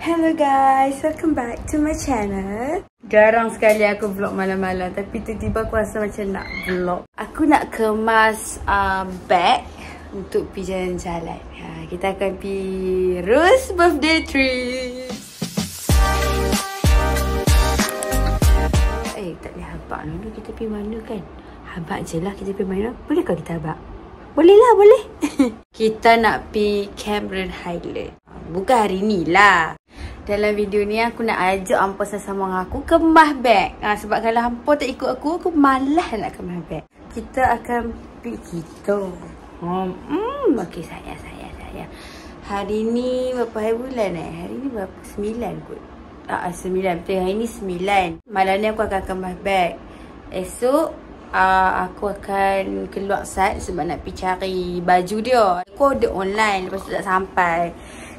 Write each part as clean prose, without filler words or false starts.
Hello guys, welcome back to my channel. Jarang sekali aku vlog malam-malam, tapi tiba-tiba aku rasa macam nak vlog. Aku nak kemas bag untuk pergi jalan-jalan. Kita akan pergi Rose birthday trip. Tak boleh habak dulu, kita pergi mana kan? Habak je lah kita pergi mana. Bolehkah kita habak? Boleh lah, boleh. Kita nak pergi Cameron Highland. Bukan hari ni lah. Dalam video ni aku nak ajak hampa sesama dengan aku kemas beg. Sebab kalau hampa tak ikut aku malas nak kemas beg. Kita akan pergi kita. Okey sayang. Hari ni berapa hari bulan Hari ni berapa? 9 kot. 9 betul. Hari ni 9. Malam ni aku akan kemas beg. Esok aku akan keluar sat sebab nak pergi cari baju dia. Aku order online, lepas tu tak sampai.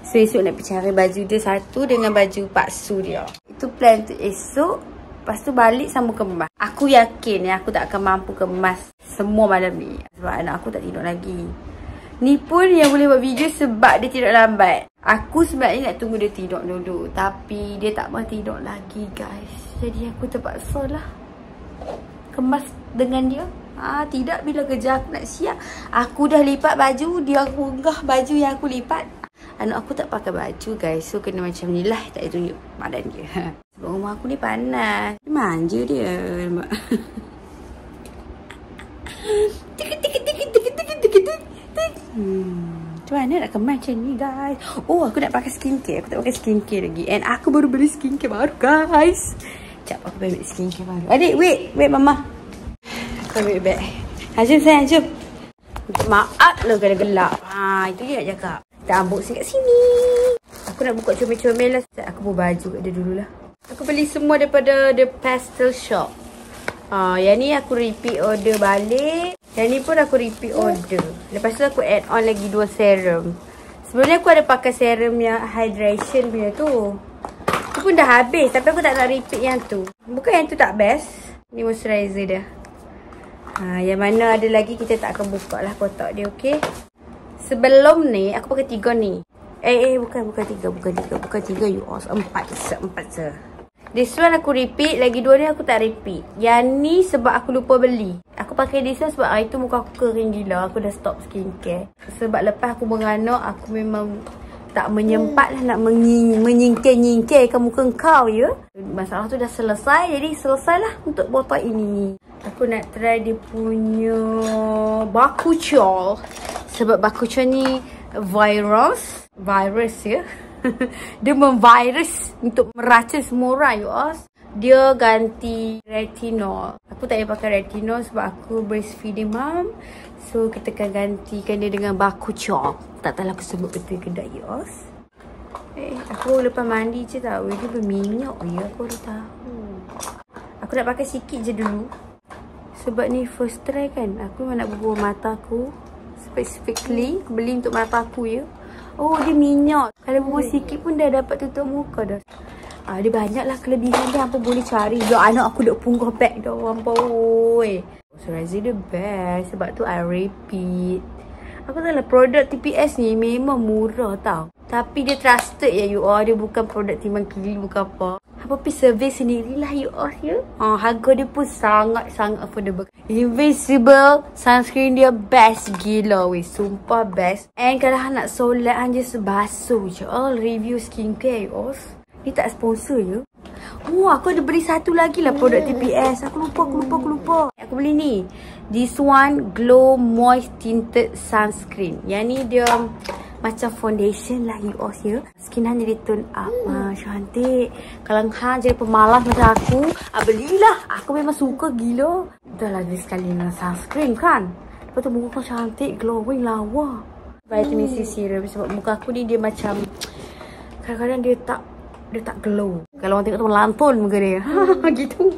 So esok nak pergi cari baju dia satu dengan baju paksu dia. Itu plan untuk esok. Lepas tu balik sama kemas. Aku yakin aku tak akan mampu kemas semua malam ni. Sebab anak aku tak tidur lagi. Ni pun yang boleh buat video sebab dia tidur lambat. Aku sebenarnya nak tunggu dia tidur dulu. Tapi dia tak mahu tidur lagi guys. Jadi aku terpaksa lah kemas dengan dia. Tidak, bila kerja aku nak siap. Aku dah lipat baju, dia unggah baju yang aku lipat. Anak aku tak pakai baju guys. So kena macam ni lah. Tak tunjuk badan dia. Sebab rumah aku ni panas. Dia manja dia. Macam mana nak kemas macam ni guys. Aku nak pakai skincare. Aku tak pakai skincare lagi. And aku baru beli skincare baru guys. Sekejap aku ambil skincare baru. Adik wait mama. Aku ambil beg. Jom sayang jom. Maaf lah kalau gelap. Itu je nak cakap. Kita unboxing kat sini. Aku nak buka comel-comel lah. Aku buat baju kat dia dululah. Aku beli semua daripada The Pastel Shop. Yang ni aku repeat order balik. Yang ni pun aku repeat order. Lepas tu aku add on lagi 2 serum. Sebenarnya aku ada pakai serum yang hydration punya tu. Itu pun dah habis. Tapi aku tak nak repeat yang tu. Bukan yang tu tak best. Ni moisturizer dia. Yang mana ada lagi kita tak akan buka lah kotak dia, okay? Sebelum ni aku pakai 3 ni. Bukan 3 you all. 4 je. This one aku repeat, lagi 2 ni aku tak repeat. Yang ni sebab aku lupa beli. Aku pakai this one sebab hari tu muka aku kering gila. Aku dah stop skincare. Sebab lepas aku beranak, aku memang tak menyempat lah nak menyingkir-nyingkirkan muka kau ya. Masalah tu dah selesai, jadi selesailah untuk botol ini. Aku nak try dia punya Bakuchiol. Sebab Bakuchiol ni virus ya. Dia memvirus untuk meracun semua orang you all. Dia ganti retinol. Aku tak payah pakai retinol sebab aku breastfeeding mom. So kita akan gantikan dia dengan Bakuchiol. Tak tahu aku sebut betul ke tak you all. Aku lepas mandi je tahu dia berminyak ya. Aku dah tahu. Aku nak pakai sikit je dulu. Sebab ni first try kan. Aku memang nak bubuh mata aku. Specifically aku beli untuk mata aku ya. Dia minyak. Kalau bubuh sikit pun dah dapat tutup muka dah. Dia banyaklah kelebihan dia. Hampa boleh cari. Anak aku dah punggah bag dah. Hampa moisturizer dia best. Sebab tu I repeat. Aku tahu lah produk TPS ni memang murah tau. Tapi dia trusted ya you all. Dia bukan produk timbang kili, bukan apa. Hampa pergi survey sendirilah you all ya. Harga dia pun sangat-sangat affordable. Invincible sunscreen dia best gila weh. Sumpah best. And kalau nak solat hanya sebasuh je. All review skincare you all. Ni tak sponsor ya. Aku ada beli satu lagi lah produk TPS. Aku lupa. Aku beli ni. This one Glow Moist Tinted Sunscreen. Yang ni dia macam foundation lah you all ya. Skin hanya dia tone up. Cantik. Kalau hang jadi pemalas macam aku, belilah. Aku memang suka gila. Dah lah dia sekali dengan sunscreen kan. Lepas tu muka kau cantik, glowing lawa. Vitamin C serum. Sebab muka aku ni dia macam kadang-kadang dia tak glow. Kalau orang tengok tu melantun muka dia. Gitu.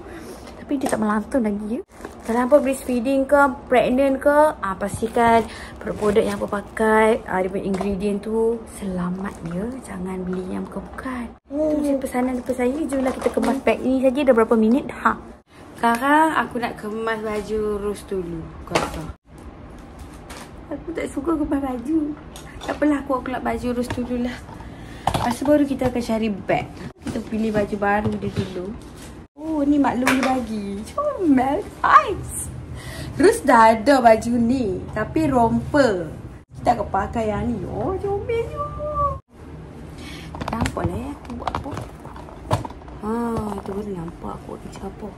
Tapi dia tak melantun lagi ya. Kalau hampa breastfeeding ke, pregnant ke, pastikan produk yang hampa pakai, dia punya ingredient tu selamat ya. Jangan beli yang bukan-bukan. Itu je pesanan daripada saya. Jomlah kita kemas beg ini saja. Dah berapa minit dah. Sekarang aku nak kemas baju Rose dulu. Kata aku tak suka kemas baju. Tak apalah, aku nak baju Rose dululah. Lepas tu baru kita akan cari bag. Kita pilih baju baru dia dulu. Oh, ni maklum dia bagi. Comel, guys. Terus dah ada baju ni. Tapi romper. Kita akan pakai yang ni. Oh, comelnya. Nampak lah ya, aku buat apa. Tu baru nampak aku buat macam apa.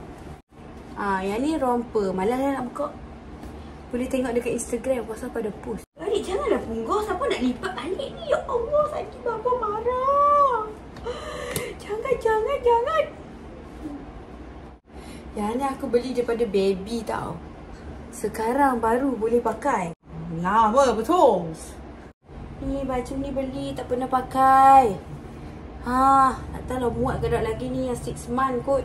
Yang ni romper. Malah dah nak buka. Boleh tengok dekat Instagram. Pasal aku ada post. Adik, janganlah punggah. Siapa nak lipat balik ni? Ya Allah, sakit bapa marah. Jangan. Yang ni aku beli daripada baby tau. Sekarang baru boleh pakai. Lama betul. Ni baju ni beli tak pernah pakai. Tak tahu lah muat ke tak lagi ni yang 6 month kot.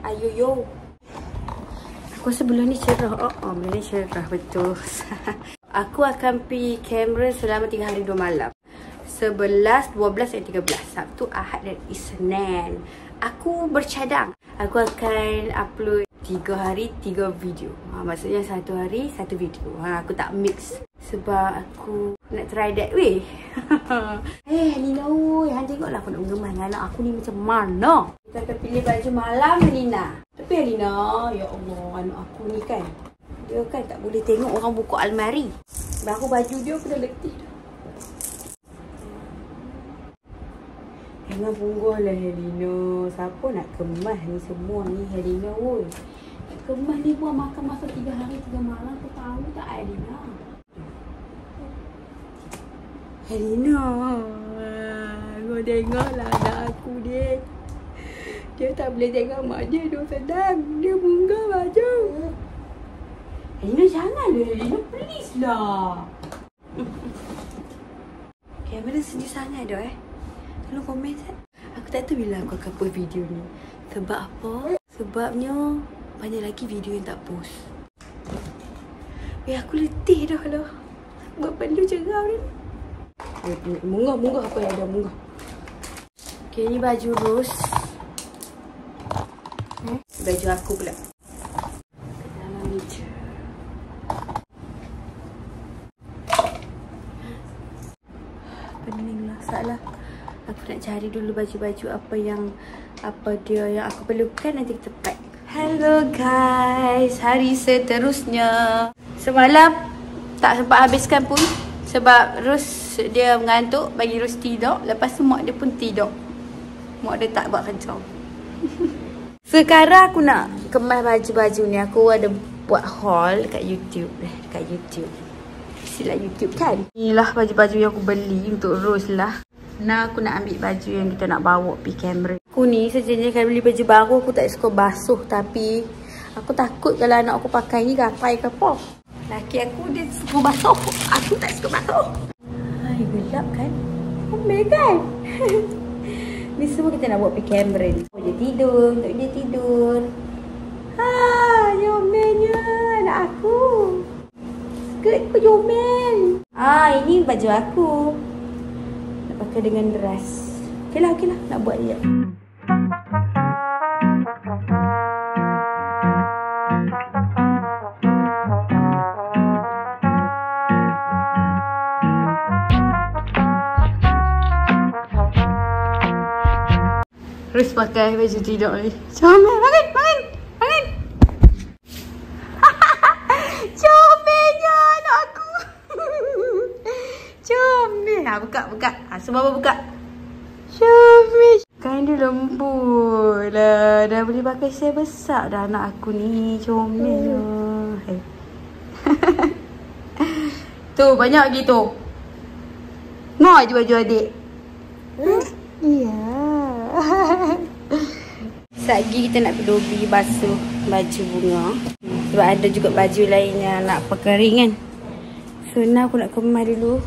Ayo. Aku rasa bulan ni cerah. Bulan ni cerah betul. Aku akan pergi kamera selama 3 hari 2 malam. 11, 12 dan 13. Sabtu, Ahad dan Isnin. Aku bercadang. Aku akan upload 3 hari 3 video. Maksudnya 1 hari 1 video. Aku tak mix. Sebab aku nak try that way. Halina, hang tengoklah aku nak mengemas dengan anak aku ni macam mana. Kita akan pilih baju malam, Halina. Tapi Halina, ya Allah, anak aku ni kan, dia kan tak boleh tengok orang buka almari. Baru baju dia aku dah letih dah. Jangan punggah lah Halina. Siapa nak kemas ni semua ni Halina, woi. Nak kemas ni buat makan masa 3 hari 3 malam. Kau tahu tak Halina? Halina, kau tengoklah anak aku dia. Dia tak boleh tengok mak dia sedang. Dia punggah baju. Halina, janganlah Halina, please lah. Kamera sedih sangat dah Tolong komen tak? Aku tak tahu bila aku akan post video ni. Sebab apa? Sebabnya banyak lagi video yang tak post. Aku letih dah lah. Buat perlu cerah ni. Munggah apa yang ada munggah. Okay, ni baju Ros. Baju aku pula. Ke dalam meja. Pening lah, salah. Aku nak cari dulu baju-baju apa dia yang aku perlukan, nanti kita pack. Hello guys, hari seterusnya. Semalam tak sempat habiskan pun sebab Ros dia mengantuk, bagi Ros tidur. Lepas tu mak dia pun tidur. Mak dia tak buat kerja. Sekarang aku nak kemas baju-baju ni. Aku ada buat haul dekat YouTube. Silah YouTube kan. Inilah baju-baju yang aku beli untuk Ros lah. Nah, aku nak ambil baju yang kita nak bawa pergi kamera. Aku ni sejenis kalau beli baju baru aku tak suka basuh. Tapi aku takut kalau anak aku pakai ni gapai ke apa. Laki aku dia suka basuh. Aku tak suka basuh. Hai, gelap kan? Ambil kan? Ni semua kita nak buat pergi kamera ni. Dia tidur, untuk dia tidur. Jomelnya anak aku. Skirt aku jomel. Ini baju aku. Pakai dengan dress. Okey lah, nak buat dia. Terus pakai baju tidur ni. Comel, makan. Comelnya anak aku. Comel. Buka. Semua buka. Comel. Kain dia lembut lah. Dah boleh pakai saiz besar dah anak aku ni. Comel lah. Tu banyak gitu. Mau je baju adik. Ya. Lagi kita nak pergi basuh baju bunga. Sebab ada juga baju lain yang nak perkering kan. So now aku nak kemas dulu.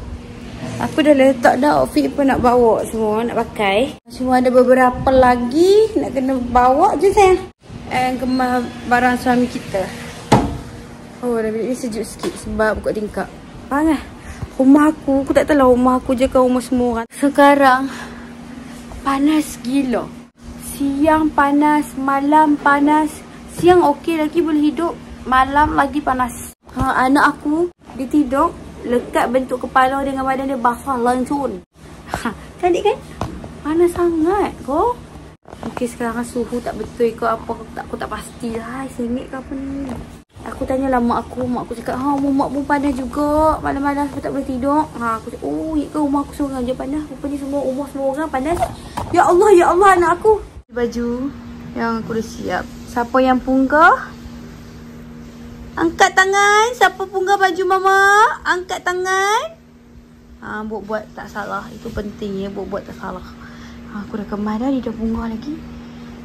Aku dah letak dah outfit pun nak bawa semua, nak pakai. Semua ada beberapa lagi nak kena bawa je sayang. And kemas barang suami kita. Oh, dah bilik ni sejuk sikit sebab buka tingkap. Panas. Rumah aku tak tahu lah rumah aku je ke rumah semua orang. Sekarang panas gila. Siang panas, malam panas. Siang okey lagi boleh hidup, malam lagi panas. Anak aku dia tidur lekat bentuk kepala dengan badan dia basah lancun. Cantik kan? Panas sangat kau. Mungkin sekarang suhu tak betul ke apa. Aku tak pastilah. Sengit ke apa ni. Aku tanyalah mak aku cakap, mak pun panas juga. Malam-malam aku tak boleh tidur. Aku cakap, oh ya ke rumah aku seorang je panas. Rupanya rumah semua orang panas. Ya Allah anak aku. Baju yang aku dah siap. Siapa yang punggah? Angkat tangan. Siapa punggah baju mama? Angkat tangan. Buat tak salah. Itu penting ya, buat tak salah. Aku dah kemas dah, dia dah punggah lagi.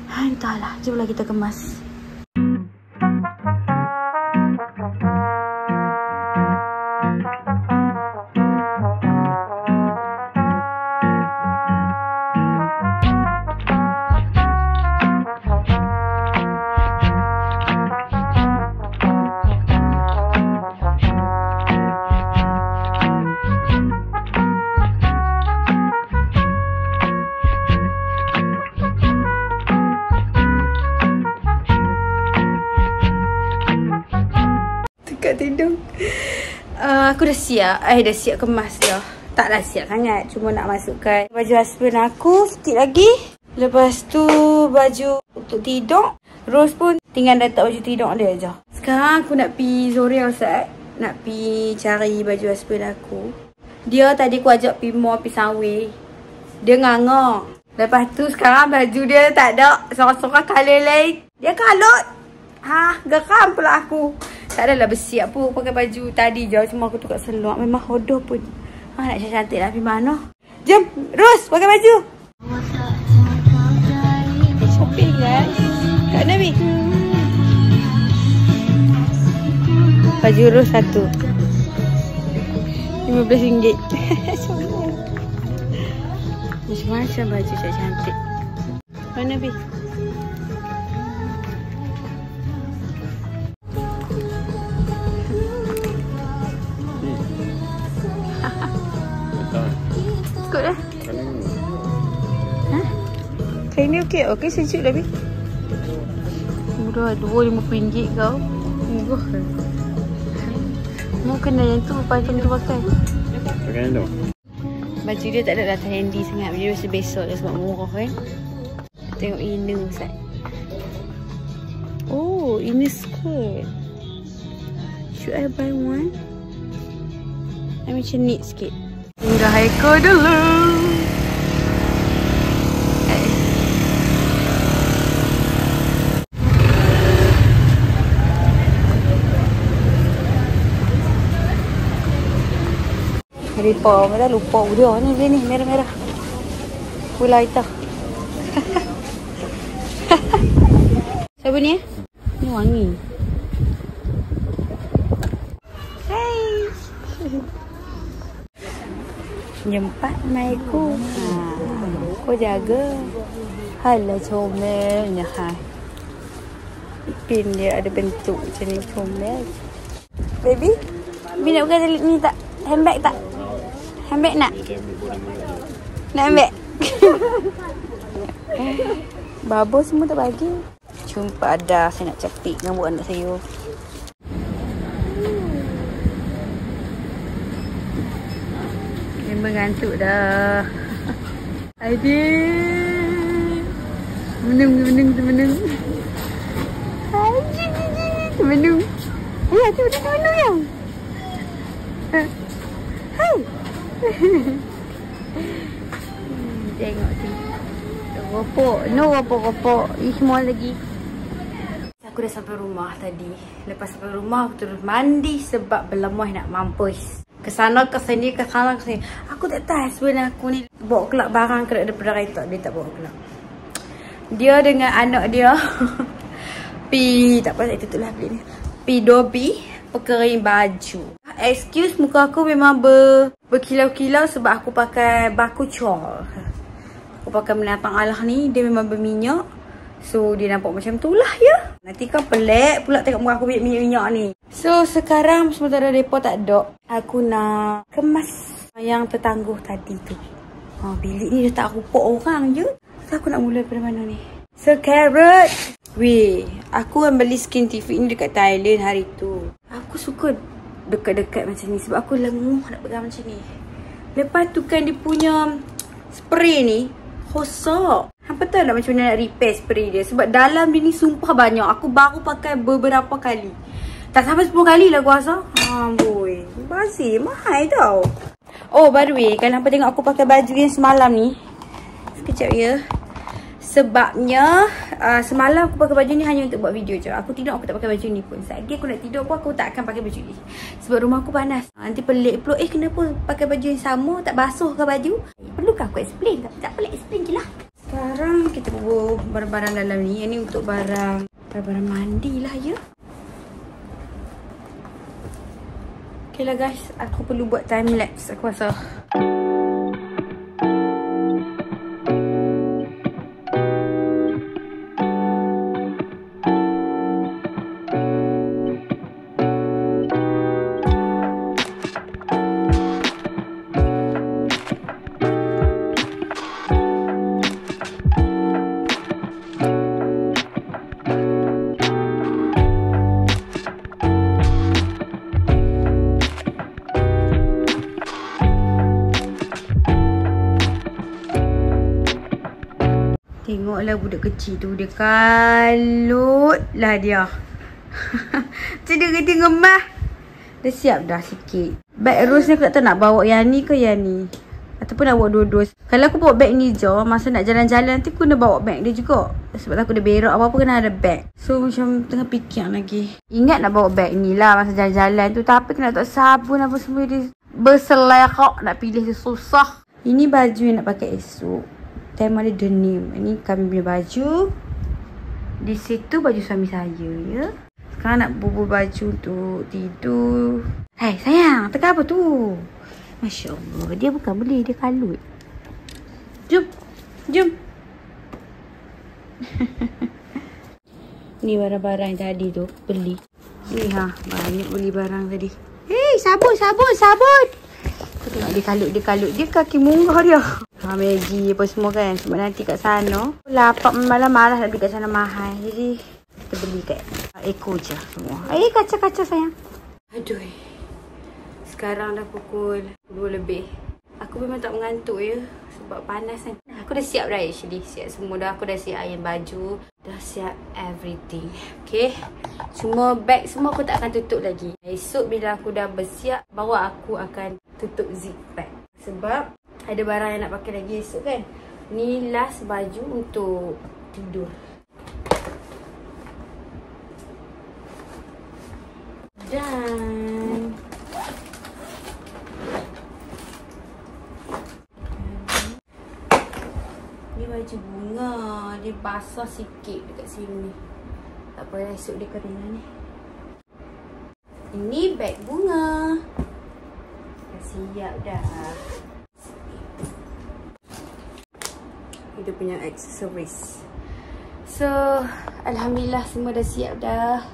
Entahlah, jomlah kita kemas. Tidur. Aku dah siap. Dah siap kemas dah. Taklah siap sangat. Cuma nak masukkan baju husband aku sikit lagi. Lepas tu baju untuk tidur. Rose pun tinggal letak baju tidur dia je. Sekarang aku nak pergi Zoria Ustaz. Nak pergi cari baju husband aku. Dia tadi aku ajak pergi mall, pergi Sunway. Dia nganga. Lepas tu sekarang baju dia tak ada. Sorang-sorang colour lain. Dia kalut. Geram pula aku. Tak adalah bersiap pun pakai baju tadi je. Cuma aku tukar seluar. Memang hodoh pun. Nak cantik lah pergi mana. Jom Rose pakai baju. Shopping guys. Kak Nabi. Baju Rose satu. RM15. Macam-macam baju cantik. Kak Nabi. Ikut dah. Kain ni okey. Okey sejuk dah, Bi. Murah RM2.50 kau. Murah kan. Mau kena yang tu pakai tu pakai. Pakai yang tu. Baju dia tak ada handy sangat. Dia mesti besok dah sebab murah kan. Tengok inner Ustaz. Oh, inner skirt. Should I buy one? Macam neat sikit. Tinggal Haiko dulu. Lupa, dah lupa dia ni merah-merah. Pula hitam. Siapa ni? Ni wangi. Hai. Jempat maiku. Kau jaga. Hala comelnya hai. Pin dia ada bentuk macam ni comel. Baby, Baby nak pakai ni tak? Handbag tak? Handbag nak? Nak handbag? Babo semua tak bagi. Jumpa ada saya nak capik rambut anak saya. Memang ngantuk dah. Aduh. Menung. Aduh. Menung. Ya, tu dah menung yang. Hai. Tengok tu. Ropok. No ropok. Semua lagi. Aku dah sampai rumah tadi. Lepas sampai rumah aku terus mandi sebab berlemuh nak mampus. Kesana ke sini. Aku tak tahu sebenarnya aku ni bawa kelak barang ke daripada kereta. Dia tak bawa kelak. Dia dengan anak dia tak apa, saya tutuplah beli ni. Pi Dobi perkering baju. Excuse, muka aku memang berkilau-kilau sebab aku pakai baku col. Aku pakai menatang Allah ni, dia memang berminyak. So dia nampak macam tu lah ya. Nanti kan pelik pula tengok muka aku minyak-minyak ni. So sekarang sementara depa tak ada, aku nak kemas yang tertangguh tadi tu. Bilik ni dah tak rupa orang je. So aku nak mula daripada mana ni? So carrot. Weh, aku kan beli skin TV ni dekat Thailand hari tu. Aku suka dekat-dekat macam ni sebab aku lenguh nak pegang macam ni. Lepas tu kan dia punya spray ni rosak. Hampa tahu tak macam mana nak repair spray dia? Sebab dalam dia ni sumpah banyak. Aku baru pakai beberapa kali. Tak sampai 10 kali lah aku rasa. Boy. Bazir mahal tau. Oh, by the way, kalau hampa tengok aku pakai baju yang semalam ni. Sekejap ya. Sebabnya semalam aku pakai baju ni hanya untuk buat video je. Aku tidur aku tak pakai baju ni pun. Saat lagi aku nak tidur pun aku tak akan pakai baju ni. Sebab rumah aku panas. Nanti pelik pula. Kenapa pakai baju yang sama? Tak basuh ke baju? Perlukah aku explain? Tapi tak boleh explain je lah. Sekarang kita bubuh barang-barang dalam ni. Ini untuk barang mandi lah ya. Okay lah guys. Aku perlu buat time lapse aku rasa. Tengoklah budak kecil tu. Dia kalut lah dia. Macam dia kata ngemah. Dah siap dah sikit. Bag Rose ni aku tak tahu nak bawa yang ni ke yang ni. Ataupun nak bawa dua-dua. Kalau aku bawa bag ni je, masa nak jalan-jalan nanti aku kena bawa bag dia juga. Sebab aku dah berak apa-apa kena ada bag. So macam tengah fikir lagi. Ingat nak bawa bag ni lah masa jalan-jalan tu. Tapi kena letak sabun apa semua dia. Berselerak nak pilih dia susah. Ini baju yang nak pakai esok. Tema dia denim. Ini kami punya baju. Di situ baju suami saya ya. Sekarang nak bubuh baju untuk tidur. Hai sayang, tengah apa tu? Masya Allah, dia bukan boleh, dia kalut. Jom. Jom. Ni barang-barang yang tadi tu beli. Ni banyak beli barang tadi. Hei, sabun. Aku tengok dia kalut. Dia kaki munggah dia. Maggi apa semua kan. Sebab nanti kat sana lapar malas nak beli kat sana mahal. Jadi kita beli kat Eko je semua. Kaca-kaca sayang. Aduh. Sekarang dah pukul 2 lebih. Aku memang tak mengantuk ya. Sebab panas kan. Aku dah siap dah actually. Siap semua dah. Aku dah siap iron baju. Dah siap everything. Okay. Cuma bag semua aku tak akan tutup lagi. Esok bila aku dah bersiap, baru aku akan tutup zip bag. Sebab ada barang yang nak pakai lagi esok kan. Ni last baju untuk tidur. Dan ni baju bunga. Dia basah sikit dekat sini. Tak payah esok dia kering ni. Ini beg bunga. Dah siap dah. Itu punya accessories. So, alhamdulillah semua dah siap dah.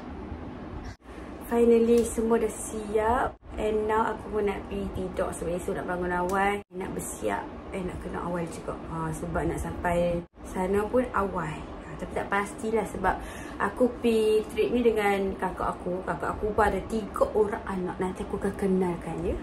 Finally semua dah siap. And now aku pun nak pergi tidur. Sebab esok nak bangun awal. Nak bersiap. Nak kena awal juga. Sebab nak sampai sana pun awal. Tapi tak pastilah sebab aku pergi trip ni dengan kakak aku. Kakak aku pun ada 3 orang anak. Nanti aku akan kenalkan ya.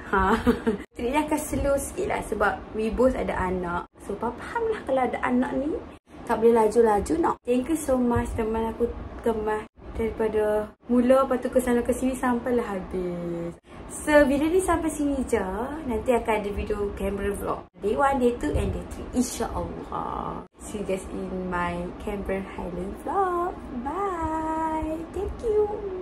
Trip ni akan slow sikit lah sebab we both ada anak. So faham lah kalau ada anak ni tak boleh laju-laju nak. Thank you so much teman aku kemas. Daripada mula lepas tu kesana ke sini sampailah habis. So video ni sampai sini je. Nanti akan ada video Canberra vlog. Day 1, day 2 and day 3. InsyaAllah. See you guys in my Canberra Highland vlog. Bye. Thank you.